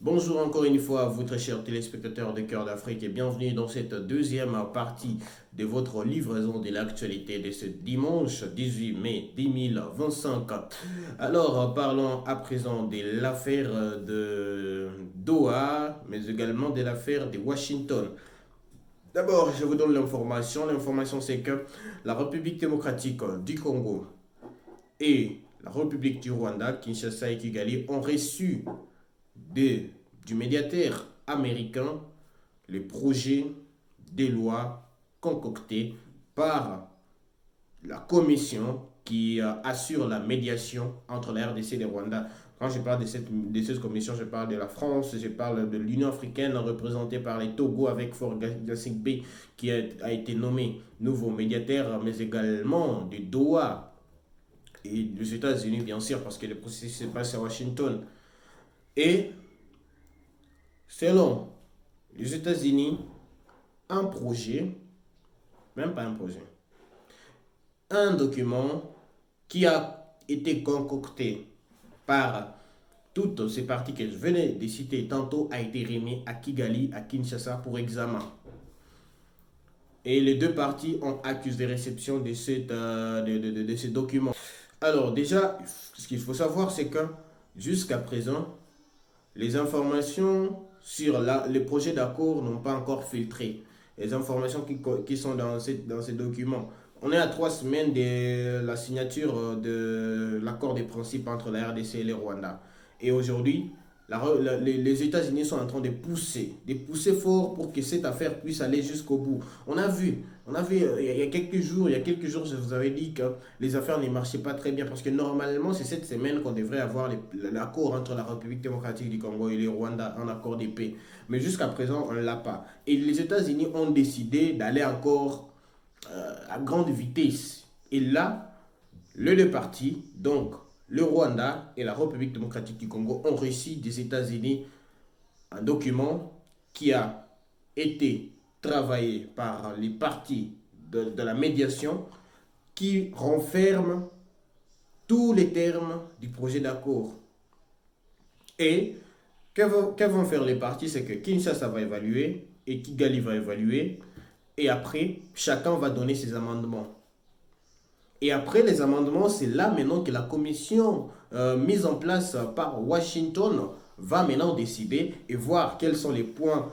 Bonjour encore une fois à vous très chers téléspectateurs de Cœur d'Afrique et bienvenue dans cette deuxième partie de votre livraison de l'actualité de ce dimanche 18 mai 2025. Alors parlons à présent de l'affaire de Doha mais également de l'affaire de Washington. D'abord je vous donne l'information. L'information c'est que la République démocratique du Congo et la République du Rwanda, Kinshasa et Kigali ont reçu de, du médiateur américain les projets de loi concoctés par la commission qui assure la médiation entre la RDC et le Rwanda. Quand je parle de cette commission, je parle de la France, je parle de l'Union africaine représentée par les Togo avec Faure Gnassingbé qui a été nommé nouveau médiateur, mais également de Doha et des États-Unis bien sûr parce que le processus se passe à Washington. Et selon les États-Unis, un projet, même pas un projet, un document qui a été concocté par toutes ces parties que je venais de citer tantôt a été remis à Kigali, à Kinshasa pour examen. Et les deux parties ont accusé de réception de ces documents. Alors déjà, ce qu'il faut savoir, c'est que jusqu'à présent, les informations sur les projets d'accord n'ont pas encore filtré. Les informations qui sont dans ces documents. On est à 3 semaines de la signature de l'accord des principes entre la RDC et le Rwanda. Et aujourd'hui, les États-Unis sont en train de pousser fort pour que cette affaire puisse aller jusqu'au bout. On a vu il y a quelques jours, je vous avais dit que les affaires ne marchaient pas très bien parce que normalement, c'est cette semaine qu'on devrait avoir l'accord entre la République démocratique du Congo et le Rwanda, un accord de paix. Mais jusqu'à présent, on ne l'a pas. Et les États-Unis ont décidé d'aller encore à grande vitesse. Et là, les deux parties, donc le Rwanda et la République démocratique du Congo, ont reçu des États-Unis un document qui a été travaillé par les parties de la médiation qui renferme tous les termes du projet d'accord. Et que vont faire les parties, c'est que Kinshasa va évaluer et Kigali va évaluer et après, chacun va donner ses amendements. Et après les amendements, c'est là maintenant que la commission mise en place par Washington va maintenant décider et voir quels sont les points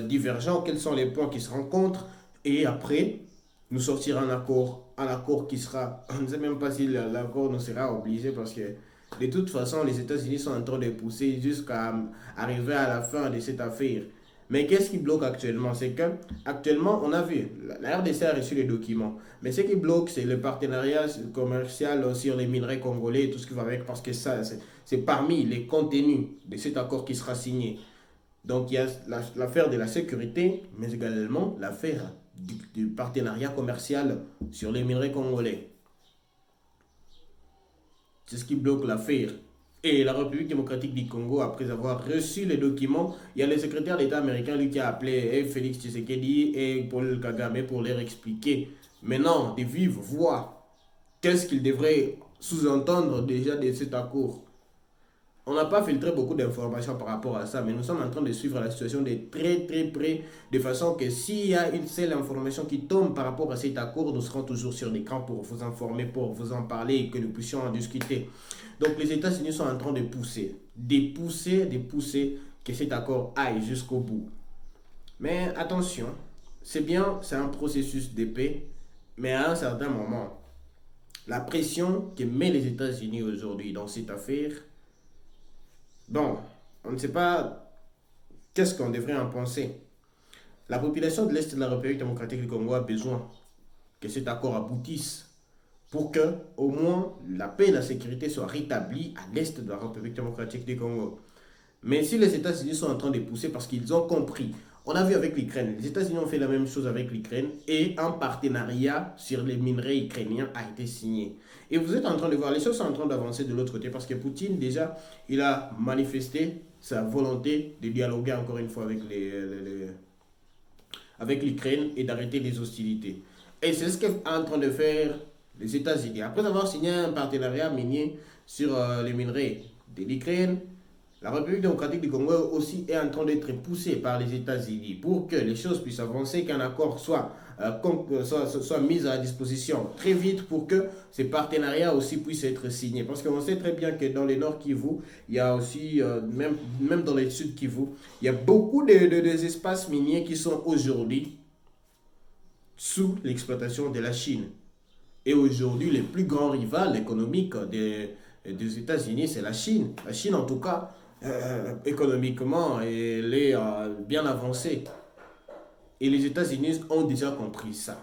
divergents, quels sont les points qui se rencontrent. Et après, nous sortira un accord qui sera, on ne sait même pas si l'accord nous sera obligé parce que de toute façon, les États-Unis sont en train de pousser jusqu'à arriver à la fin de cette affaire. Mais qu'est-ce qui bloque actuellement? C'est que actuellement, on a vu, la RDC a reçu les documents. Mais ce qui bloque, c'est le partenariat commercial sur les minerais congolais et tout ce qui va avec, parce que ça, c'est parmi les contenus de cet accord qui sera signé. Donc il y a l'affaire de la sécurité, mais également l'affaire du partenariat commercial sur les minerais congolais. C'est ce qui bloque l'affaire. Et la République démocratique du Congo, après avoir reçu les documents, il y a le secrétaire d'État américain lui qui a appelé Félix Tshisekedi et Paul Kagame pour leur expliquer maintenant de vive voix qu'est-ce qu'ils devraient sous-entendre déjà de cet accord. On n'a pas filtré beaucoup d'informations par rapport à ça, mais nous sommes en train de suivre la situation de très très près, de façon que s'il y a une seule information qui tombe par rapport à cet accord, nous serons toujours sur l'écran pour vous informer, pour vous en parler et que nous puissions en discuter. Donc les États-Unis sont en train de pousser que cet accord aille jusqu'au bout. Mais attention, c'est bien, c'est un processus de paix, mais à un certain moment, la pression que met les États-Unis aujourd'hui dans cette affaire, bon, on ne sait pas qu'est-ce qu'on devrait en penser. La population de l'Est de la République démocratique du Congo a besoin que cet accord aboutisse pour que, au moins, la paix et la sécurité soient rétablies à l'Est de la République démocratique du Congo. Mais si les États-Unis sont en train de pousser parce qu'ils ont compris, on a vu avec l'Ukraine, les États-Unis ont fait la même chose avec l'Ukraine et un partenariat sur les minerais ukrainiens a été signé. Et vous êtes en train de voir, les choses sont en train d'avancer de l'autre côté parce que Poutine, déjà, il a manifesté sa volonté de dialoguer encore une fois avec avec l'Ukraine et d'arrêter les hostilités. Et c'est ce qu'est en train de faire les États-Unis. Après avoir signé un partenariat minier sur les minerais de l'Ukraine, la République démocratique du Congo aussi est en train d'être poussée par les États-Unis pour que les choses puissent avancer, qu'un accord soit mis à disposition très vite pour que ces partenariats aussi puissent être signés. Parce qu'on sait très bien que dans les Nord Kivu, il y a aussi, même dans les Sud Kivu, il y a beaucoup des espaces miniers qui sont aujourd'hui sous l'exploitation de la Chine. Et aujourd'hui, les plus grands rivales économiques des États-Unis, c'est la Chine. La Chine, en tout cas, économiquement, elle est bien avancée. Et les États-Unis ont déjà compris ça.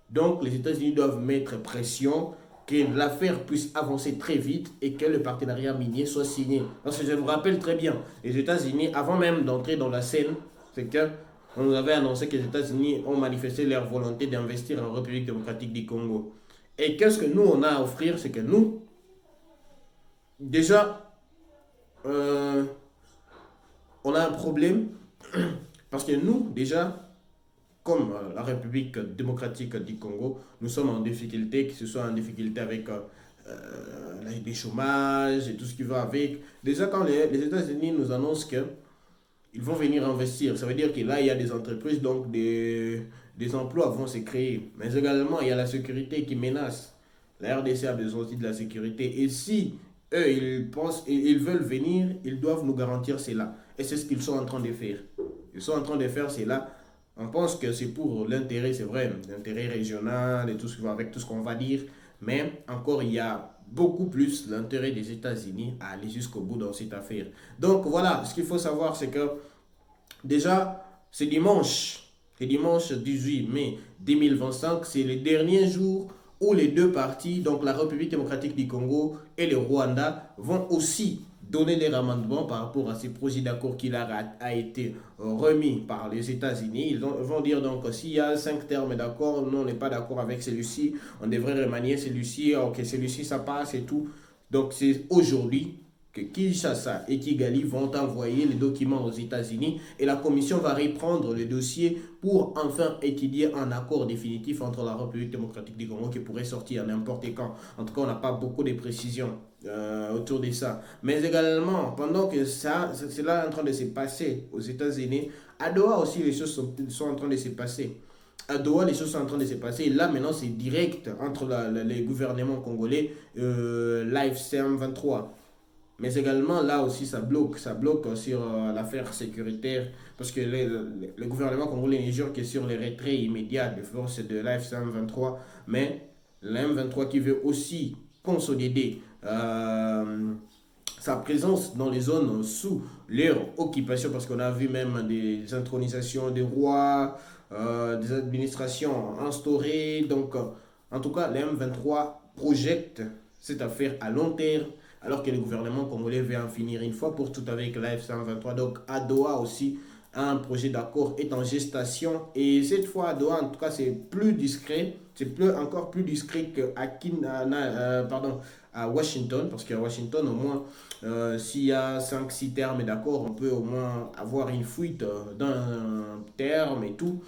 Donc, les États-Unis doivent mettre pression que l'affaire puisse avancer très vite et que le partenariat minier soit signé. Parce que je me rappelle très bien, les États-Unis, avant même d'entrer dans la scène, c'est que on nous avait annoncé que les États-Unis ont manifesté leur volonté d'investir en République démocratique du Congo. Et qu'est-ce que nous, on a à offrir? C'est que nous, déjà, on a un problème parce que nous, déjà, comme la République démocratique du Congo, nous sommes en difficulté, que ce soit en difficulté avec les chômages et tout ce qui va avec. Déjà, quand les États-Unis nous annoncent qu'ils vont venir investir, ça veut dire que là, il y a des entreprises, donc des emplois vont se créer. Mais également, il y a la sécurité qui menace. La RDC a besoin aussi de la sécurité. Et si eux, ils veulent venir, ils doivent nous garantir cela. Et c'est ce qu'ils sont en train de faire. Ils sont en train de faire cela. On pense que c'est pour l'intérêt, c'est vrai, l'intérêt régional et tout ce qui va avec tout ce qu'on va dire. Mais encore, il y a beaucoup plus l'intérêt des États-Unis à aller jusqu'au bout dans cette affaire. Donc voilà, ce qu'il faut savoir, c'est que déjà, c'est dimanche 18 mai 2025, c'est le dernier jour où les deux parties, donc la République démocratique du Congo et le Rwanda, vont aussi donner leur amendement par rapport à ces projets d'accord qui leur a été remis par les États-Unis. Ils vont dire donc s'il y a 5 termes d'accord, nous on n'est pas d'accord avec celui-ci, on devrait remanier celui-ci, ok celui-ci ça passe et tout. Donc c'est aujourd'hui que Kinshasa et Kigali vont envoyer les documents aux États-Unis et la commission va reprendre le dossier pour enfin étudier un accord définitif entre la République démocratique du Congo qui pourrait sortir n'importe quand. En tout cas, on n'a pas beaucoup de précisions autour de ça. Mais également, pendant que c'est là en train de se passer aux États-Unis, à Doha aussi les choses sont en train de se passer. À Doha, les choses sont en train de se passer. Et là, maintenant, c'est direct entre les gouvernements congolais, l'AFCM 23. Mais également, là aussi, ça bloque sur l'affaire sécuritaire parce que le gouvernement congolais n'est jure que sur les retraits immédiats des forces de l'AFC M23, mais la M23 qui veut aussi consolider sa présence dans les zones sous leur occupation parce qu'on a vu même des intronisations des rois, des administrations instaurées. Donc, en tout cas, la M23 projette cette affaire à long terme alors que le gouvernement congolais veut en finir une fois pour tout avec l'AF 123. Donc à Doha aussi, un projet d'accord est en gestation. Et cette fois à Doha, en tout cas, c'est plus discret. Encore plus discret à Washington. Parce qu'à Washington, au moins, s'il y a 5-6 termes d'accord, on peut au moins avoir une fuite d'un terme et tout.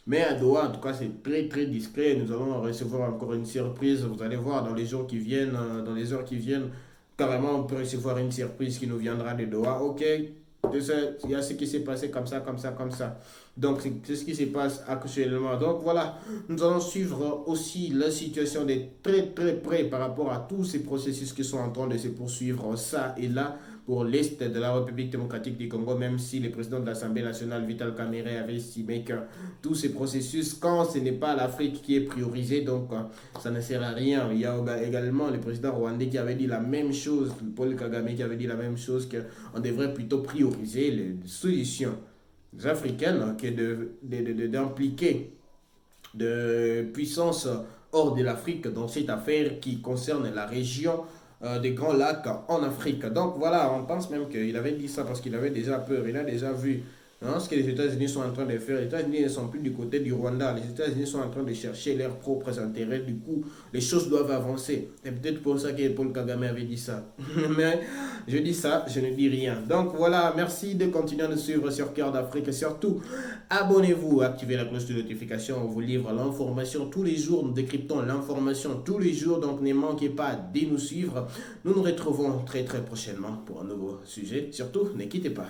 Mais à Doha, en tout cas, c'est très très discret. Nous allons recevoir encore une surprise. Vous allez voir dans les jours qui viennent, dans les heures qui viennent, carrément, on peut recevoir une surprise qui nous viendra de Doha. Ok, il y a ce qui s'est passé comme ça, comme ça, comme ça. Donc, c'est ce qui se passe actuellement. Donc, voilà, nous allons suivre aussi la situation de très, très près par rapport à tous ces processus qui sont en train de se poursuivre, ça et là, pour l'Est de la République démocratique du Congo, même si le président de l'Assemblée nationale, Vital Kamerhe, avait estimé que tous ces processus, quand ce n'est pas l'Afrique qui est priorisée, donc ça ne sert à rien. Il y a également le président rwandais qui avait dit la même chose, Paul Kagame qui avait dit la même chose, qu'on devrait plutôt prioriser les solutions africaines que d'impliquer de puissances hors de l'Afrique dans cette affaire qui concerne la région des Grands Lacs en Afrique. Donc voilà, on pense même qu'il avait dit ça parce qu'il avait déjà peur. Il a déjà vu Non, ce que les États-Unis sont en train de faire, les États-Unis ne sont plus du côté du Rwanda. Les États-Unis sont en train de chercher leurs propres intérêts. Du coup, les choses doivent avancer. C'est peut-être pour ça que Paul Kagame avait dit ça. Mais je dis ça, je ne dis rien. Donc voilà, merci de continuer à nous suivre sur Cœur d'Afrique. Et surtout, abonnez-vous, activez la cloche de notification. On vous livre l'information tous les jours. Nous décryptons l'information tous les jours. Donc ne manquez pas de nous suivre. Nous nous retrouvons très très prochainement pour un nouveau sujet. Surtout, ne quittez pas.